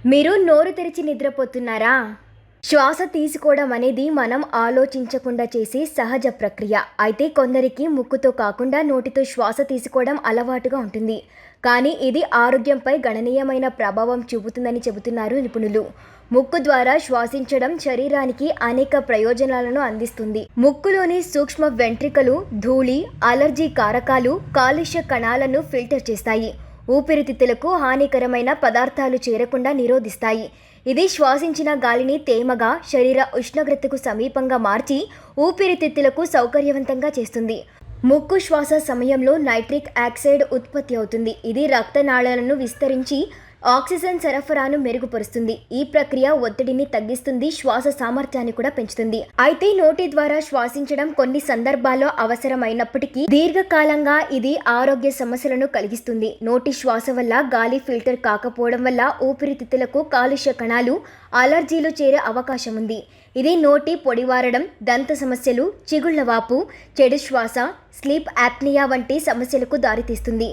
మీరు నోరు తెరిచి నిద్రపోతున్నారా? శ్వాస తీసుకోవడం అనేది మనం ఆలోచించకుండా చేసే సహజ ప్రక్రియ. అయితే కొందరికి ముక్కుతో కాకుండా నోటితో శ్వాస తీసుకోవడం అలవాటుగా ఉంటుంది. కానీ ఇది ఆరోగ్యంపై గణనీయమైన ప్రభావం చూపుతుందని చెబుతున్నారు నిపుణులు. ముక్కు ద్వారా శ్వాసించడం శరీరానికి అనేక ప్రయోజనాలను అందిస్తుంది. ముక్కులోని సూక్ష్మ వెంట్రుకలు ధూళి, అలర్జీ కారకాలు, కాలుష్య కణాలను ఫిల్టర్ చేస్తాయి. ఊపిరితిత్తులకు హానికరమైన పదార్థాలు చేరకుండా నిరోధిస్తాయి. ఇది శ్వాసించిన గాలిని తేమగా, శరీర ఉష్ణోగ్రతకు సమీపంగా మార్చి ఊపిరితిత్తులకు సౌకర్యవంతంగా చేస్తుంది. ముక్కు శ్వాస సమయంలో నైట్రిక్ ఆక్సైడ్ ఉత్పత్తి అవుతుంది. ఇది రక్తనాళాలను విస్తరించి ఆక్సిజన్ సరఫరాను మెరుగుపరుస్తుంది. ఈ ప్రక్రియ ఒత్తిడిని తగ్గిస్తుంది, శ్వాస సామర్థ్యాన్ని కూడా పెంచుతుంది. అయితే నోటి ద్వారా శ్వాసించడం కొన్ని సందర్భాల్లో అవసరమైనప్పటికీ దీర్ఘకాలంగా ఇది ఆరోగ్య సమస్యలను కలిగిస్తుంది. నోటి శ్వాస వల్ల గాలి ఫిల్టర్ కాకపోవడం వల్ల ఊపిరితిత్తులకు కాలుష్య కణాలు, అలర్జీలు చేరే అవకాశం ఉంది. ఇది నోటి పొడివారడం, దంత సమస్యలు, చిగుళ్ల వాపు, చెడు శ్వాస, స్లీప్ యాప్నియా వంటి సమస్యలకు దారితీస్తుంది.